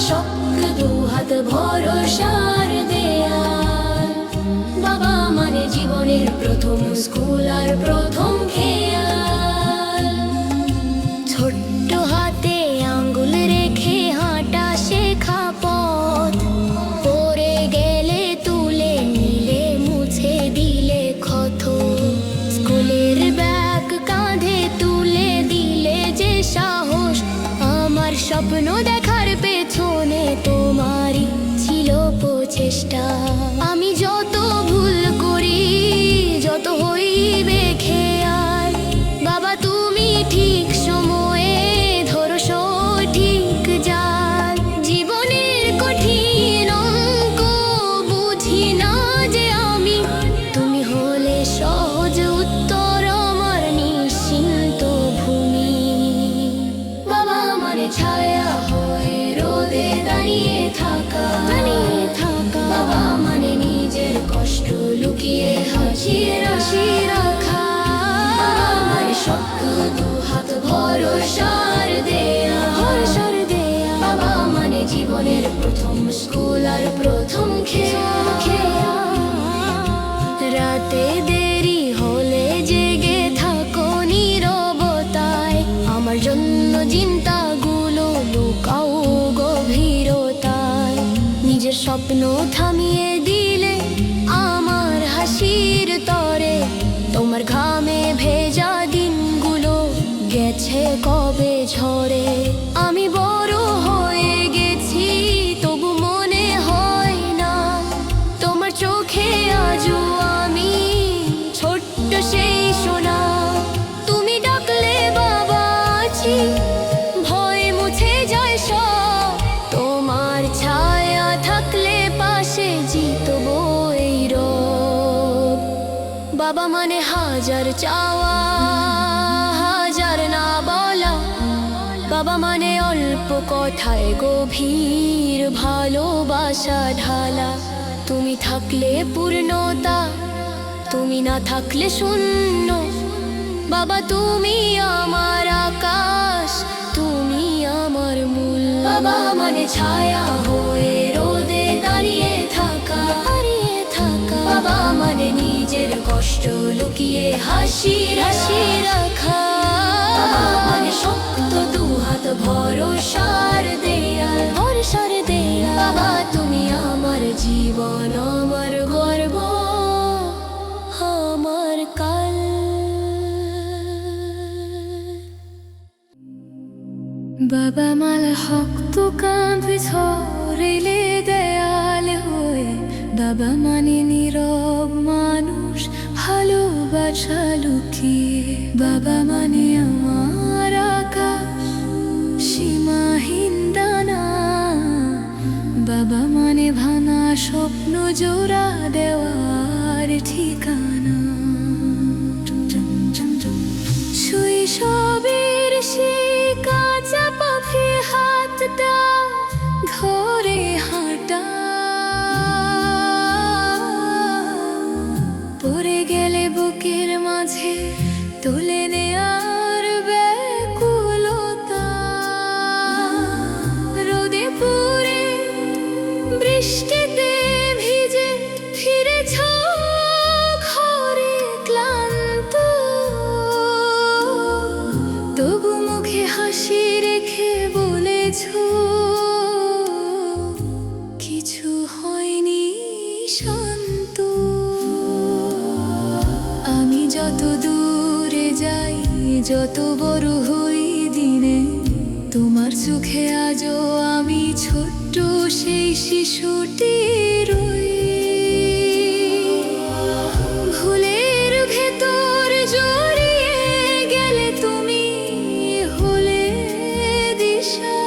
শক্ত দুহাত ভরসার দেয়াল। বাবা মানে জীবনের প্রথম স্কুল আর প্রথম খেয়াল। ছোট্ট হাতে আঙ্গুল রেখে হাঁটা শেখা পথ, পড়ে গেলে তুলে নিলে মুছে দিলে ক্ষত। স্কুলের ব্যাগ কাঁধে তুলে দিলে যে সাহস, আমার স্বপ্ন দেখার পেছনে তোমারই ছিল প্রচেষ্টা। আমি যত ভুল করি, যত হই বেখেয়াল, বাবা তুমি ঠিক সময়ে ধরো সঠিক জাল। জীবনের কঠিন অঙ্ক বুঝি না যে আমি, তুমি হলে সহজ উত্তর আমার নিশ্চিন্ত ভূমি। বাবা মানে ছায়া হয়ে রোদে দাঁড়িয়ে থাকা, বাবা মানে নিজের কষ্ট লুকিয়ে হাসি রাখা। বাবা মানে শক্ত দুহাত ভরসার দেয়াল। বাবা মানে জীবনের প্রথম স্কুল আর প্রথম খেয়াল। রাতে দেরি হলে জেগে থাকো নীরবতায়, আমার জন্য চিন্তাগুলো লুকাও গভীরতায়। নিজের স্বপ্ন থামিয়ে দিলে আমার হাসির তরে, তোমার ঘামে ভেজা দিনগুলো গেছে কবে ঝরে। আমি বড় হয়ে গেছি তবু মনে হয় না, তোমার চোখে আজও আমি ছোট্ট সেই সোনা। তুমি ডাকলে বাবা আছি, ভয় মুছে যায় সব, তোমার ছায়া থাকলে পাশে জিতবো এই রব। বাবা মানে হাজার চাওয়া, হাজার না বলা, বাবা মানে অল্প কথায় গভীর ভালোবাসা ঢালা। তুমি থাকলে পূর্ণতা, তুমি না থাকলে শূন্য, বাবা তুমি আমার আকাশ, তুমি আমার মূল। বাবা মানে ছায়া হয়ে রোদে দাঁড়িয়ে থাকা, বাবা মানে নিজের কষ্ট লুকিয়ে হাসি রাখা। বাবা মানে শক্ত দুহাত ভরসার দেয়াল। বাবা তুমি আমার জীবন, আমার গর্ব, আমার কাল। বাবা মাল শক্ত কাঁধ ছড়িলে দেয়াল হয়ে, বাবা মানে নীরব মানুষ ভালোবাসা লুকিয়ে। বাবা মানে আমার আকাশ, সীমাহীন ডানা, বাবা মানে ভাঙা স্বপ্ন জোড়া দেওয়ার ঠিকানা। শৈশবের সেই কাঁচা পাখি হাতটা ধরে হাঁটা, পড়ে গেলে বুকের মাঝে তুলে নেয়ার ব্যাকুলতা। রোদে পুড়ে বৃষ্টিতে ভিজে ফিরেছ ঘরে ক্লান্ত, তবু মুখে হাসি রেখে বলেছ কিছু হয়নি শান্ত। আমি যত দূরে যাই, যত বড় হই দিনে, তোমার চোখে আজও আমি ছোট্ট সেই শিশুটি রই। ভুলের ভেতর জড়িয়ে গেলে তুমি হলে দিশা।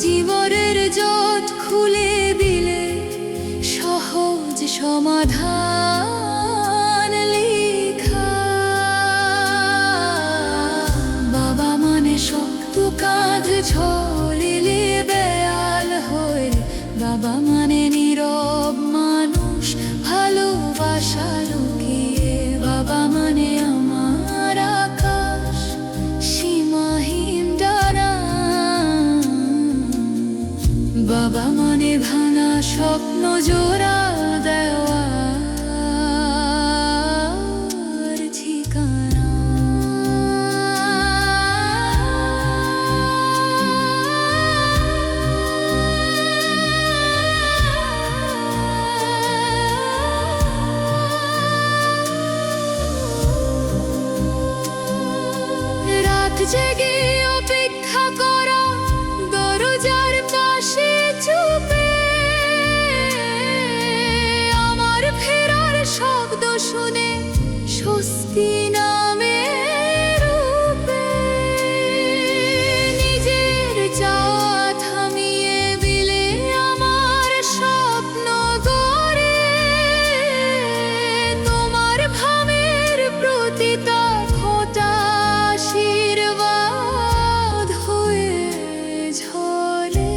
জীবনের জট খুলে দিলে সহজ সমাধান লেখা। বাবা মানে শক্ত কাঁধ ছড়িলে বেয়া জোড়া দেওয়ার ঠিকানা। রাত জেগে অপেক্ষা করা, দরজার পাশে চুপে আমার ফেরার শব্দ শুনে স্বস্তি নামে রূপে। নিজের চাওয়া থামিয়ে বিলে আমার স্বপ্ন গড়ে, তোমার ভাবের প্রতিটা খোঁটা আশীর্বাদ হয়ে ঝরে।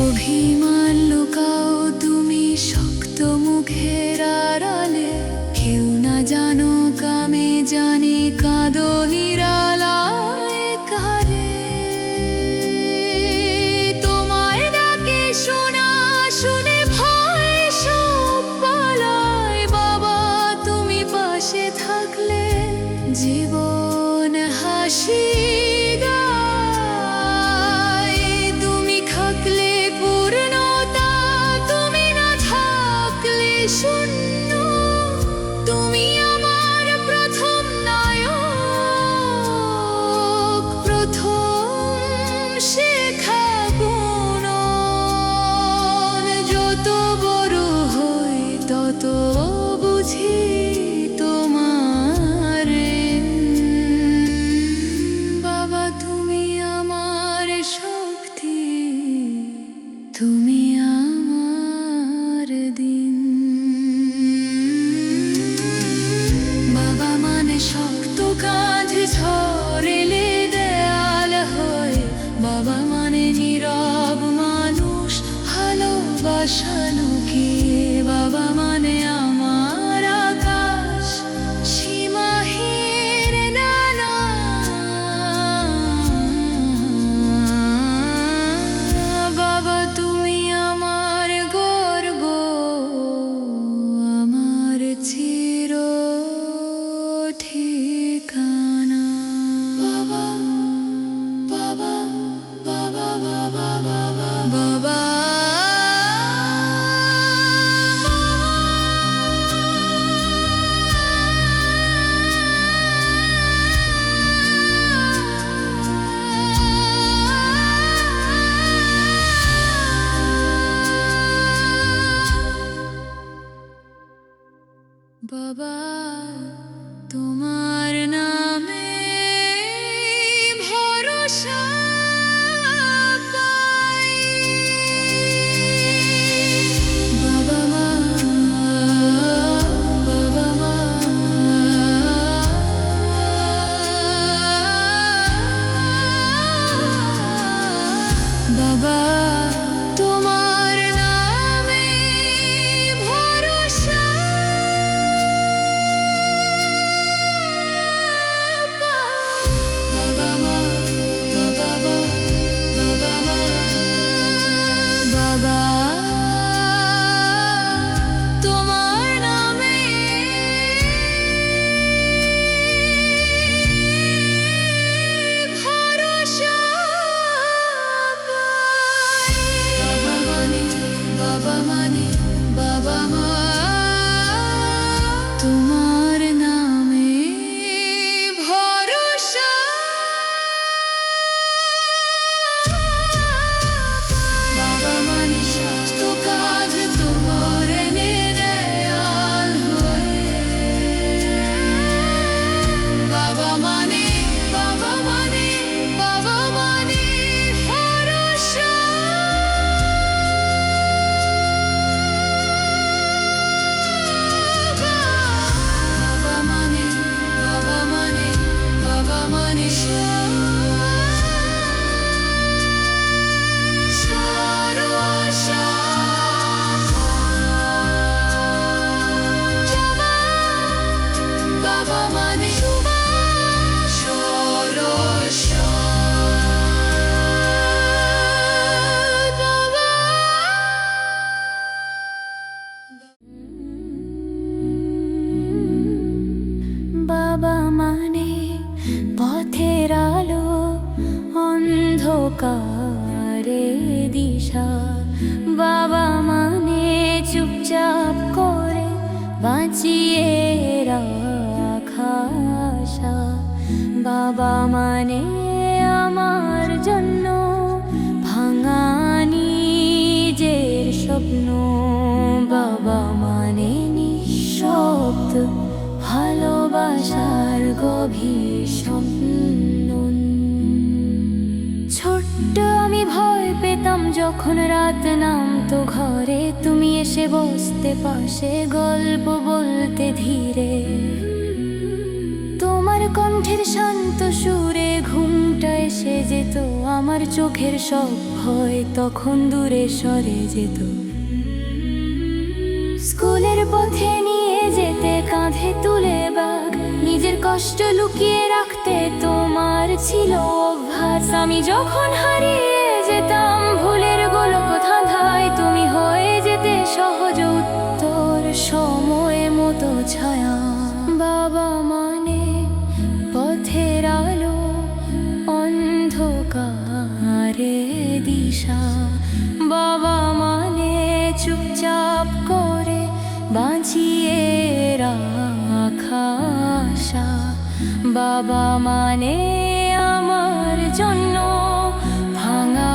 অভিমান লুকাও তুমি শক্ত মুখের আড়ালে, কেউ না জানো কামে জানি কাঁদো নিরালায় কারে। তোমায় ডাকে শোনা শুনে ভয় সব পালায়, বাবা তুমি পাশে থাকলে জীবন হাসি গায়। তুমি থাকলে পূর্ণতা, তুমি না থাকলে শূন্য। তুমি আমার প্রথম নায়ক, প্রথম শেখা গুণন। যত বড় হই তত বুঝি তোমার ঋণ। বাবা তুমি আমার শক্তি, তুমি আমার দিন। বাবা মানে শক্ত কাঁধ ঝরেলে দেয়াল হয়ে, বাবা মানে নীরব মানুষ ভালোবাসা লুকিয়ে। বাবা মানে আমার আকাশ সীমাহীন নানা। বাবা তুমি আমার গর্ব, আমার চির ঠিকানা। বাবা বাবা বাবা বাবা বাবা বাবা। বাবা তোমার নামে ভরসা পাই। বাবা মা বাবা মা বাবা তোমার নামে ভরসা বাবা তোমার নামে ভরসা পাই। বাবা মানে বাবা মা তোমার নামে ভরসা। বাবা মানে শক্ত কাঁধ তোমার দেয়াল হয়ে। বাবা মানে বাবা মানে বাবা মানে ভরসা। বাবা মানে বাবা মানে বাবা মানে বাবা মানে বাবা অন্ধকারে দিশা। বাবা মানে চুপচাপ করে বাঁচিয়ে রাখা আশা। বাবা মানে আমার জন্য ভাঙা নিজের স্বপ্ন। বাবা মানে নিঃশব্দ ভালোবাসার গভীর স্বপ্ন। ছোট্ট আমি ভয় পেতাম যখন রাত নামতো ঘরে, তুমি এসে বসতে পাশে গল্প বলতে ধীরে। তোমার কণ্ঠের শান্ত সুরে ঘুমটা এসে যেত, আমার চোখের সব ভয় তখন দূরে সরে যেত। স্কুলের পথে নিয়ে যেতে কাঁধে তুলে ব্যাগ, নিজের কষ্ট লুকিয়ে রাখতে তোমার ছিল অভ্যাস। আমি যখন হারিয়ে যেতাম ভুলের গোলক ধাঁধায়, তুমি হয়ে যেতে সহজ উত্তর, সময় মতো ছায়া। বাবা মানে পথের আলো, অন্ধকারে দিশা। বাবা মানে চুপচাপ করে বাঁচিয়ে রাখা আশা। বাবা মানে আমার জন্য ভাঙা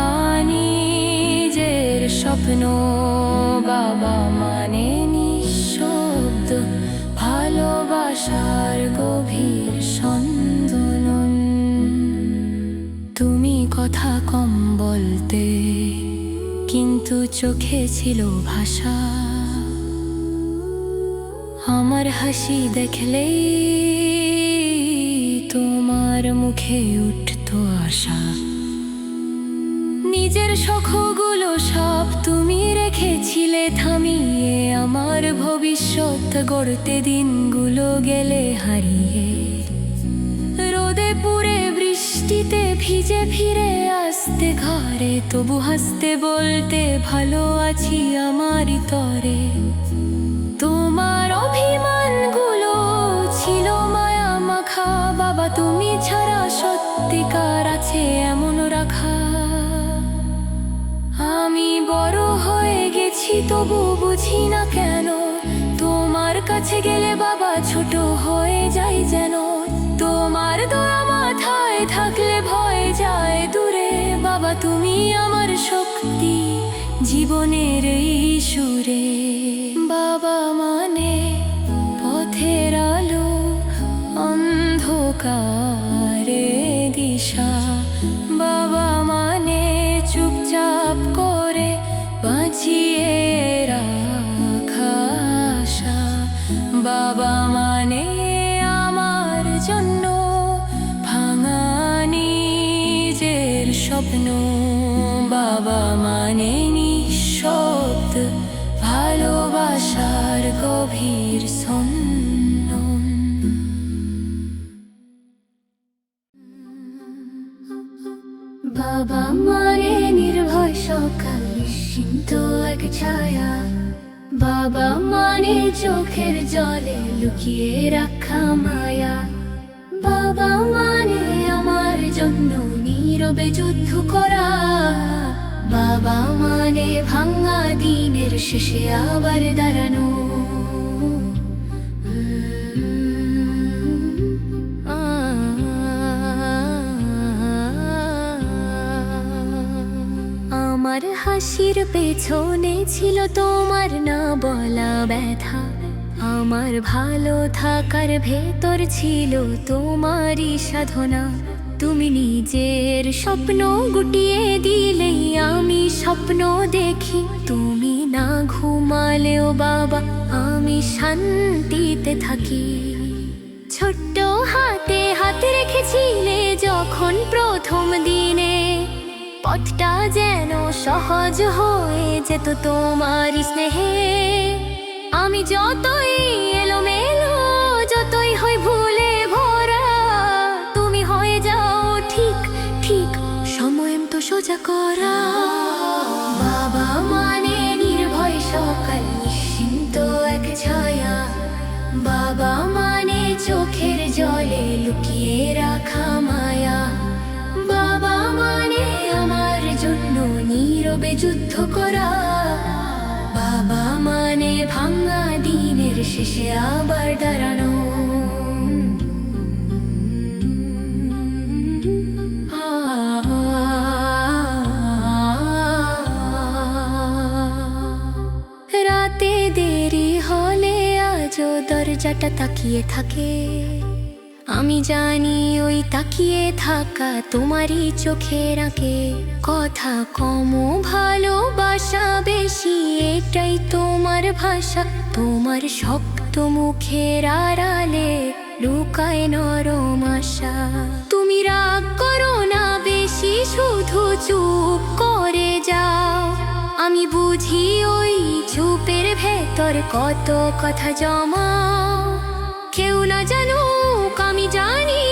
নিজের স্বপ্ন। বাবা মানে নিঃশব্দ ভালোবাসার গভীর সন্দনন। তুমি কথা কম বলতে কিন্তু চোখে ছিল ভাষা। আমার হাসি দেখলেই তোমার মুখে উঠতো আশা। নিজের শখগুলো সব তুমি রেখেছিলে থামিয়ে, আমার ভবিষ্যৎ গড়তে দিনগুলো গেলে হারিয়ে। রোদে পুড়ে বৃষ্টিতে ভিজে ফিরে আসতে ঘরে, তবু হাসতে বলতে ভালো আছি আমারই তরে। তোমার অভিমানগুলো ছিল মায়া মাখা, বাবা তুমি ছাড়া সত্যিকার আছে এমন রাখা। আমি বড় হয়ে গেছি তবু বুঝি না কেন, তোমার কাছে গেলে বাবা ছোট হয়ে যায় যেন। তোমার দয়া মাথায় থাকলে ভয় যায় দূরে, বাবা তুমি আমার শক্তি জীবনের এই সুরে। বাবা মানে পথের আলো, অন্ধকারে দিশা। বাবা মানে চুপচাপ করে বাঁচিয়ে রাখা আশা। বাবা মানে আমার জন্য ভাঙা নিজের স্বপ্ন। বাবা মানে নিঃশব্দ ভালোবাসার গভীর সন্ধান। বাবা মানে নির্ভয় সকাল, নিশ্চিন্ত এক ছায়া। বাবা মানে চোখের জলে লুকিয়ে রাখা মায়া। বাবা মানে আমার জন্য নীরবে যুদ্ধ করা। বাবা মানে ভাঙা দিনের শেষে আবার দাঁড়ানো। আমার হাসির পেছনে ছিল তোমার না বলা ব্যথা। আমার ভালো থাকার ভেতর ছিল তোমারই সাধনা। তুমি নিজের স্বপ্ন গুটিয়ে দিলেই আমি স্বপ্ন দেখি। তুমি না ঘুমালেও বাবা আমি শান্তিতে থাকি। ছোট্ট হাতে হাত রেখেছিলে যখন প্রথম দিনে, পথটা যেন সহজ হয়ে যেত তোমার স্নেহে। আমি যতই এলোমেলো, যতই হই ভুলে ভরা, তুমি হয়ে যাও ঠিক ঠিক সময় তো সোজা করা। বাবা মানে নির্ভয় সকাল, নিশ্চিন্ত এক ছায়া। বাবা মানে চোখের জলে লুকিয়ে রাখা মায়া। বাবা মানে আমার শেষে আবার দাঁড়ানো। রাতে দেরি হলে আজও দরজাটা তাকিয়ে থাকে। আমি জানি ওই তাকিয়ে থাকা তোমারই চোখের আঁকে। কথা কম ভালোবাসা বেশি, এটাই তোমার ভাষা। তোমার শক্ত মুখের আড়ালে লুকায় নরম আশা। তুমি রাগ করো না বেশি, শুধু চুপ করে যাও। আমি বুঝি ওই চুপের ভেতর কত কথা জমা। কেউ না জানুক আমি জানি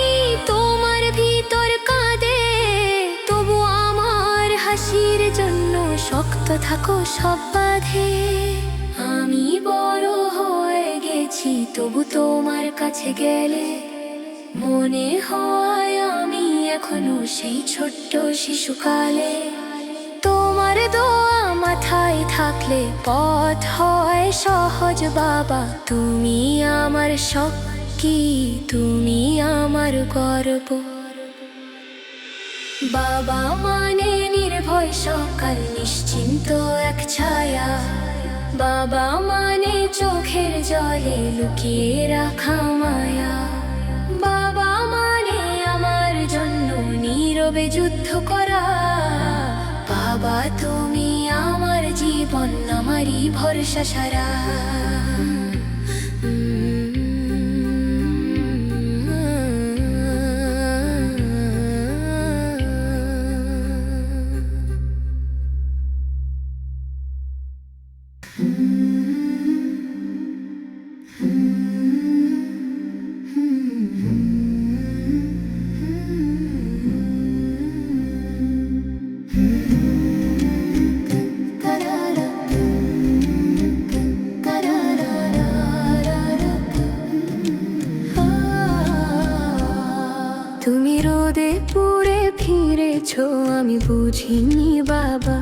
তোমার ভিতর কাঁদে। তবু আমার হাসির জন্য শক্ত থাকো সব বাঁধে। আমি বড় হয়ে গেছি তবু তোমার কাছে গেলে মনে হয় আমি এখনো সেই ছোট্ট শিশুকালে। তোমার দোয়া মাথায় থাকলে পথ হয় সহজ বাবা। তুমি আমার শক্তি, তুমি আমার গর্ব। বাবা মানে নির্ভয় সকাল, নিশ্চিন্ত এক ছায়া। বাবা মানে চোখের জলে লুকিয়ে রাখা মায়া। বাবা মানে আমার জন্য নীরবে যুদ্ধ করা। বাবা তুমি আমার জীবন, আমারই ভরসা সারা। তুমি রোদে পুড়ে ফিরেছো, আমি বুঝিনি বাবা।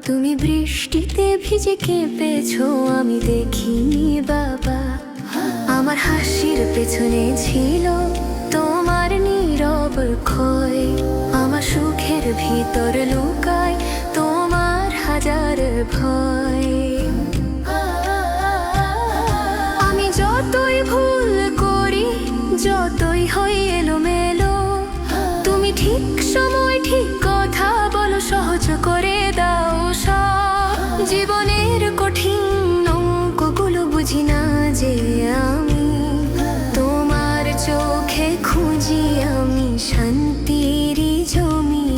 তুমি বৃষ্টিতে ভিজে কেঁপেছো, আমি দেখিনি বাবা। আমার হাসির পেছনে ছিল তোমার নীরব ক্ষয়। আমার সুখের ভিতর লুকায় তোমার হাজার ভয়। আমি যতই ভুল করি, যতই হই এলোমেলো, তুমি ঠিক সময় ঠিক কথা বলো, সহজ করে দাও সব। জীবনের কঠিন অঙ্কগুলো বুঝি না যে আমি, তোমার চোখে খুঁজি আমি শান্তির জমি।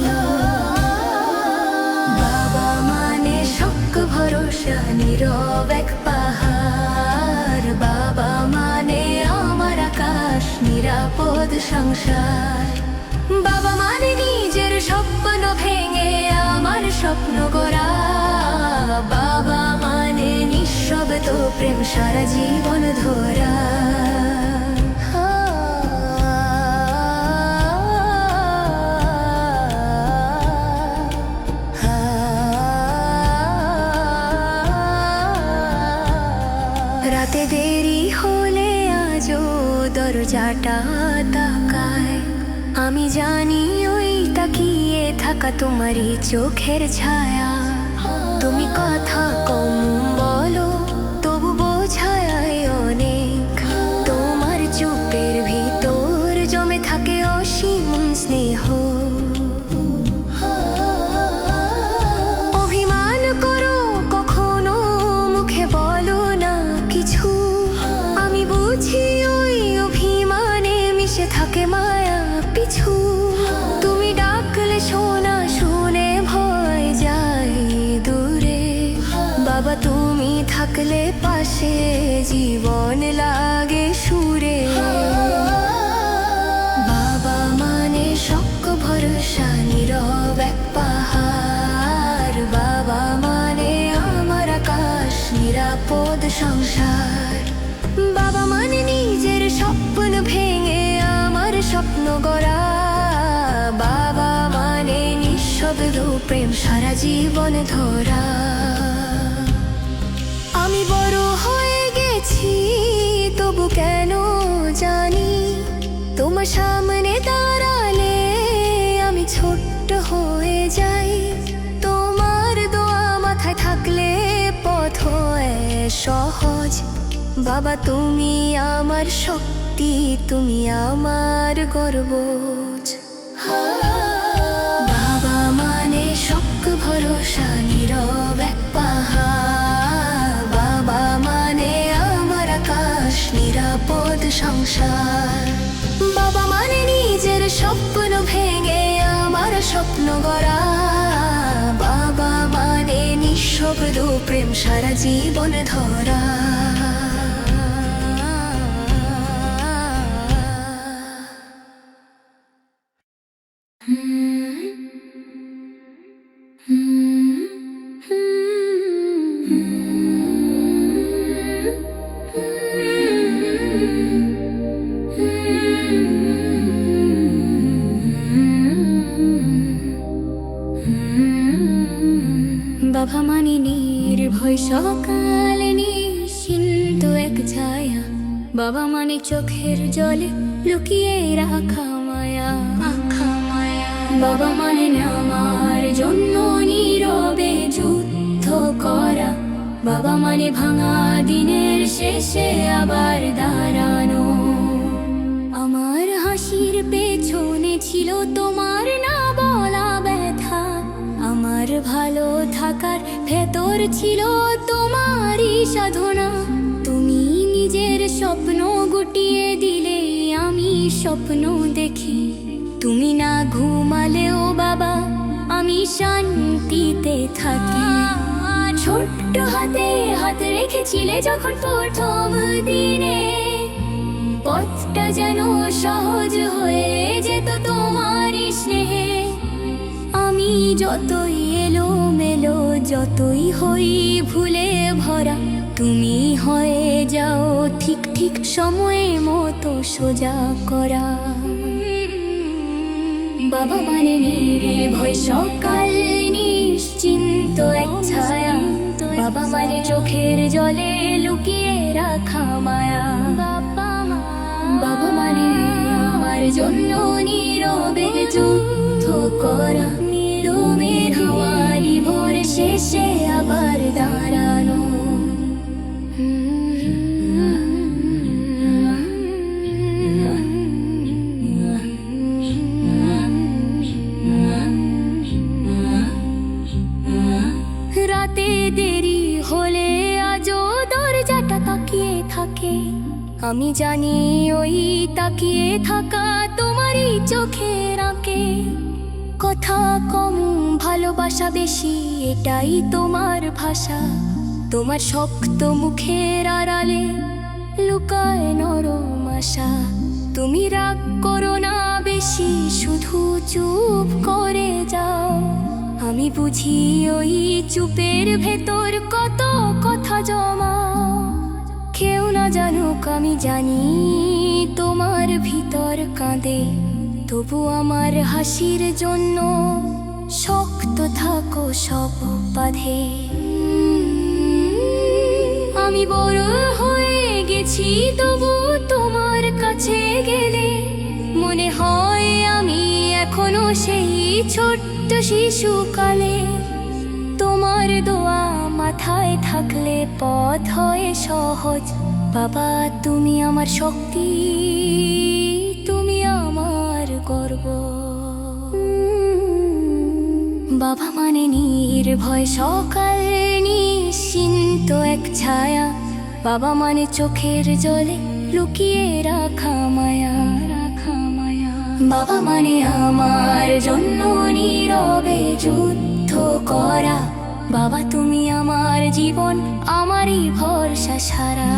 বাবা মানে শক্ত ভরসা, নীরব এক পাহাড়। বাবা মানে আমার আকাশ, নিরাপদ সংসার। বাবা মানে নিজের স্বপ্ন ভেঙে আমার স্বপ্ন গড়া। বাবা মানে নিঃশব্দ প্রেম, সারা জীবন ধরা। রাতে দেরি হলে আজও দরজাটা তাকায়। আমি জানি ওই তাকিয়ে থাকা তোমারই চোখের ছায়া। তুমি কথা কম বলো তবু বোঝায় অনেক। তোমার চুপের ভিতর জমে থাকে অসীম স্নেহ। অভিমান করো কখনো মুখে বলো না কিছু। আমি বুঝি ওই অভিমানে মিশে থাকে মায়া পিছু। তুমি ডাকলে শোনা শুনে ভয় যায় দূরে। বাবা তুমি থাকলে পাশে জীবন লাগে সুরে। বাবা মানে শক্ত ভরসা, নীরব এক পাহাড়। বাবা মানে আমার আকাশ, নিরাপদ সংসার। বাবা মানে নিজের স্বপ্ন ভেঙে আমার স্বপ্ন গড়া। বাবা মানে নিঃশব্দ প্রেম, সারা জীবন ধরা। আমি বড় হয়ে গেছি বুঝি তবু কেন জানি তোমার সামনে দাঁড়ালে আমি ছোট্ট হয়ে যাই। তোমার দোয়া মাথায় থাকলে পথ হয় সহজ। বাবা তুমি আমার শক্তি, তুমি আমার গর্ব। বাবা মানে শক্ত ভরসা, নীরব এক পাহাড়। বাবা মানে আমার আকাশ, নিরাপদ সংসার। বাবা মানে নিজের স্বপ্ন ভেঙে আমার স্বপ্ন গড়া। বাবা মানে নিঃশব্দ প্রেম, সারা জীবন ধরা। বাবা মানে নির্ভয় সকাল, নিশ্চিন্ত এক ছায়া। বাবা মানে চোখের জলে লুকিয়ে রাখা মায়া। বাবা মানে আমার জন্য নীরবে যুদ্ধ করা। বাবা মানে ভাঙা দিনের শেষে আবার দাঁড়ানো। আমার হাসির পেছনে ছিল তোমার না বলা ব্যথা। আমার ভালো থাকার ভেতর ছিল তোমারই সাধনা। তুমি নিজের স্বপ্ন গুটিয়ে দিলে আমি স্বপ্ন দেখি। তুমি না ঘুমালেও বাবা আমি শান্তিতে থাকি। ছোট্ট হাতে হাত রেখেছিলে যখন প্রথম দিনে, পথটা যেন সহজ হয়ে যেত তোমারই স্নেহে। আমি যতই এলোমেলো, যতই হই ভুলে ভরা, তুমি হয়ে যাও ঠিক ঠিক সময় মতো সোজা করা। বাবা মানে নির্ভয় সকাল, নিশ্চিন্ত এক ছায়া। বাবা মানে চোখের জলে লুকিয়ে রাখা মায়া। বাবা মানে আমার জন্য নীরবে যুদ্ধ করা। নীরবের হাওয়ারি ভোর শেষে আবার দাঁড়ানো। রাতে দেরি হলে আজও দরজাটা তাকিয়ে থাকে। আমি জানি ওই তাকিয়ে থাকা তোমারই চোখের আঁকে। কথা কম ভালোবাসা বেশি, এটাই তোমার ভাষা। তোমার শক্ত মুখের আড়ালে লুকায় নরম আশা। তুমি রাগ করো না বেশি, শুধু চুপ করে যাও। আমি বুঝি ওই চুপের ভেতর কত কথা জমা। কেউ না জানুক আমি জানি তোমার ভিতর কাঁদে। তবু আমার হাসির জন্য শক্ত থাকো সব বাঁধে। আমি বড় হয়ে গেছি তবু তোমার কাছে গেলে মনে হয় আমি এখনো সেই ছোট্ট শিশুকালে। তোমার দোয়া মাথায় থাকলে পথ হয় সহজ। বাবা তুমি আমার শক্তি, তুমি আমার গর্ব। বাবা মানে নির্ভয় সকাল, নিশ্চিন্ত এক ছায়া। বাবা মানে চোখের জলে লুকিয়ে রাখা মায়া। বাবা মানে আমার জন্য নীরবে যুদ্ধ করা। বাবা তুমি আমার জীবন, আমারই ভরসা সারা।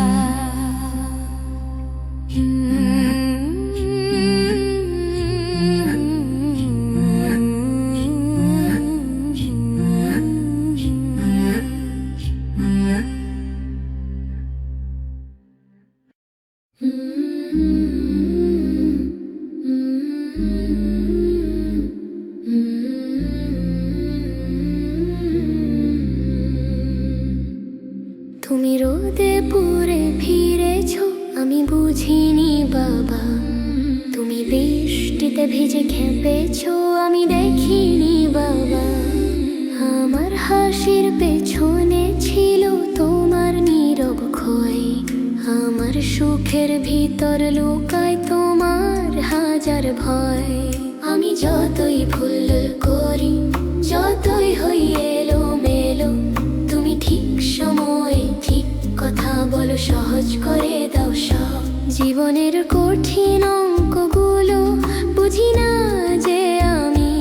তুমি রোদে পুরে ফিরে বৃষ্টিতে ভিজে খেপেছো আমি দেখিনি বাবা, আমার হাসির পেছনে ছিল তোমার নীরব ক্ষয়, আমার সুখের ভিতর লুকায় তোমার হাজার ভয়। আমি যতই ভুল করি, যতই হই এলোমেলো, তুমি ঠিক সময়ে ঠিক কথা বলো, সহজ করে দাও সব জীবনের কঠিন অঙ্কগুলো। বুঝি না যে আমি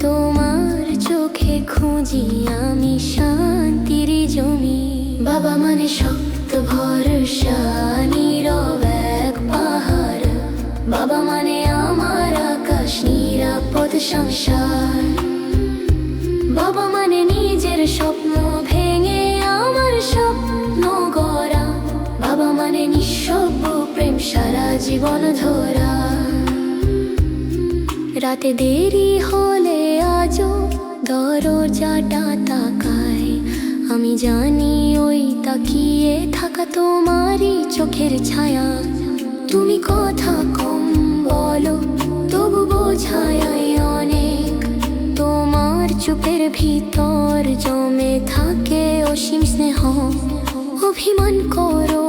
তোমার চোখে খুঁজি আমি শান্তির জমি। বাবা মানে শক্ত ভরসা, নীরব এক পাহাড়, বাবা মানে আমার আকাশ, নিরাপদ সংসার। বাবা মানে নিজের স্বপ্ন ভেঙে আমার স্বপ্ন গড়া, বাবা মানে নিঃশব্দ প্রেম সারা জীবন ধরা। রাতে দেরি হলে আজও দরজাটা তাকায়, আমি জানি ওই তাকিয়ে থাকা তোমারই চোখের ছায়া। তুমি কথা কম বলো তবু বোঝায় অনেক, তোমার চুপের ভিতর জমে থাকে অসীম স্নেহ। অভিমান করো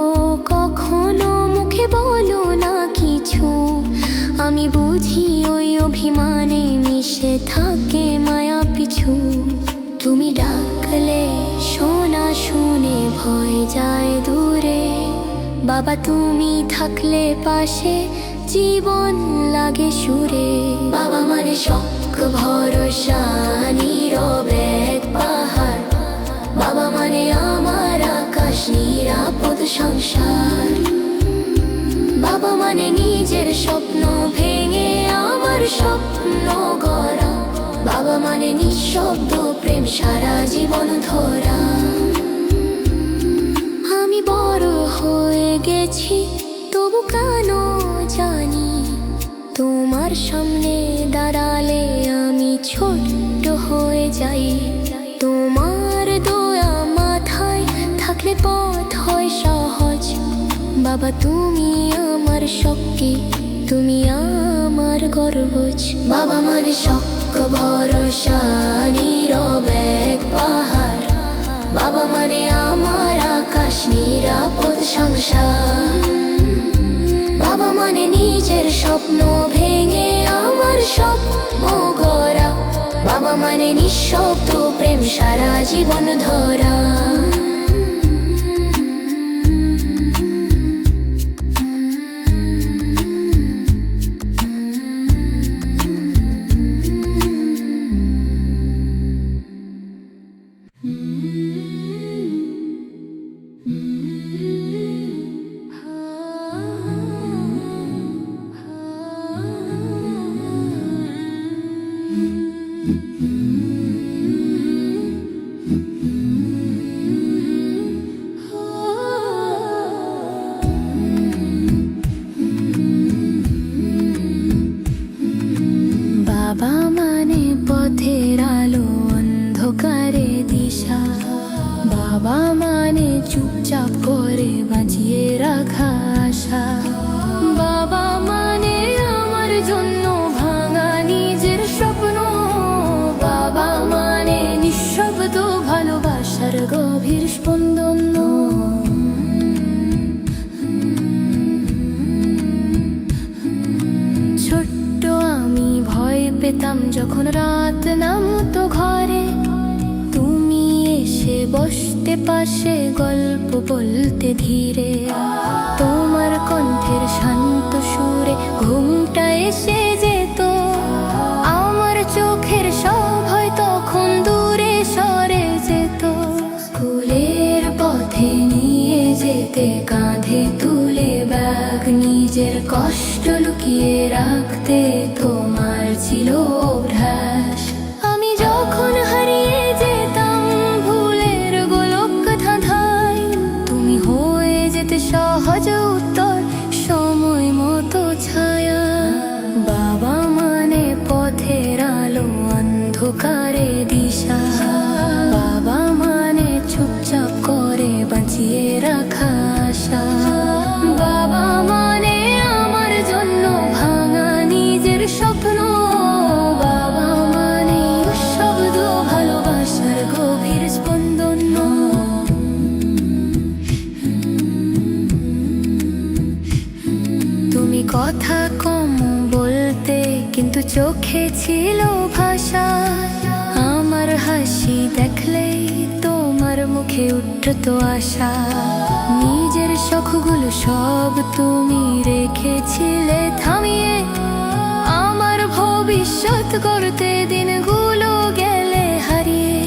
কখনো মুখে বলো না কিছু, আমি বুঝি ওই অভিমানে মিশে থাকে মায়া পিছু। তুমি ডাকলে শোনা শুনে ভয় যায় দূরে, বাবা তুমি থাকলে পাশে জীবন লাগে সুরে। বাবা মানে শক্ত ভরসা, নীরব এক পাহাড়, বাবা মানে আমার আকাশ, নিরাপদ সংসার। বাবা মানে নিজের স্বপ্ন ভেঙে আমার স্বপ্ন গড়া, বাবা মানে নিঃশব্দ প্রেম সারা জীবন ধরা। আমি বড় হয়ে গেছি তবু কেন জানি, তোমার সামনে দাঁড়ালে আমি ছোট্ট হয়ে যাই। তোমার দয়া মাথায় থাকলে পথ হয় সহজ, বাবা তুমি আমার শক্তি, তুমি আমার গর্বজ। বাবা মানে শক্ত ভরসা, নীরব এক পাহাড়, বাবা মানে আমার আকাশ, নিরাপদ সংসার। বাবা মানে নিজের স্বপ্ন ভেঙে আমার স্বপ্ন গড়া, বাবা মানে নিঃশব্দ প্রেম সারা জীবন ধরা। বাবা মানে পথের আলো, অন্ধকারে দিশা, বাবা মানে চুপচাপ করে বাঁচিয়ে রাখা আশা। বাবা মানে আমার জন্য ভাঙা নিজের স্বপ্ন, বাবা মানে নিঃশব্দ ভালোবাসার গভীর স্পন্দন। ছোট্ট আমি ভয় পেতাম যখন রাত নামতো ঘরে, তুমি এসে বসতে পাশে গল্প বলতে ধীরে, তোমার কণ্ঠের শান্ত সুরে ঘুমটা এসে যেত। আমার চোখের সব ভয় তখন দূরে সরে যেত। স্কুলের পথে নিয়ে যেতে কাঁধে তুলে ব্যাগ, নিজের কষ্ট লুকিয়ে রাখতে তোমার ছিল অভ্যাস। আমি যখন হারিয়ে যেতাম ভুলের গোলক ধাঁধায়, তুমি হয়ে যেতে সহজ উত্তর, সময় মতো ছায়া। বাবা মানে পথের আলো, অন্ধকারে দিশা, বাবা মানে চুপচাপ করে বাঁচিয়ে রাখা আশা। বাবা মানে আমার জন্য ভাঙা নিজের স্বপ্ন। বাবা মানে শব্দ, ভালোবাসার গভীর স্পন্দন। তুমি কথা কম বলতে, কিন্তু চোখে ছিল ভাষা। আমার হাসি দেখলেই তোমার মুখে উঠতো আশা। নিজের শখগুলো সব তুমি রেখেছিলে থামিয়ে, আমার ভবিষ্যৎ করতে দিনগুলো গেলে হারিয়ে।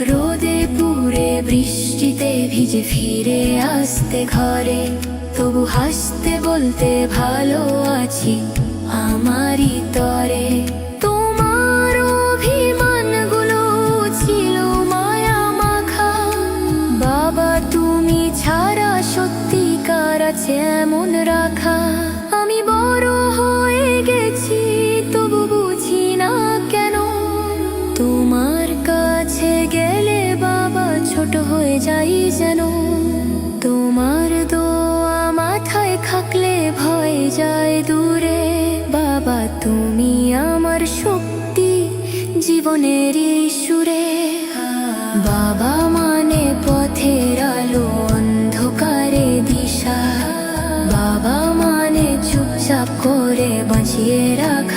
রোদে পুড়ে বৃষ্টিতে ভিজে ফিরে আসতে ঘরে, তবু হাসতে বলতে ভালো আছি আমারই তরে। তোমার অভিমানগুলো ছিল মায়া মাখা, বাবা তুমি ছাড়া সত্যিকার আছে এমন রাখা। আমি বড় হয়ে গেছি তবু বুঝি না কেন, তোমার কাছে গেলে বাবা ছোট হয়ে যাই যেন। তোমার দোয়া মাথায় থাকলে ভয় যায় দূরে, বাবা তুমি আমার শক্তি জীবনের সুরে। বাবা মানে পথের আলো, অন্ধকারে দিশা। বাবা মানে চুপচাপ করে বাঁচিয়ে রাখা।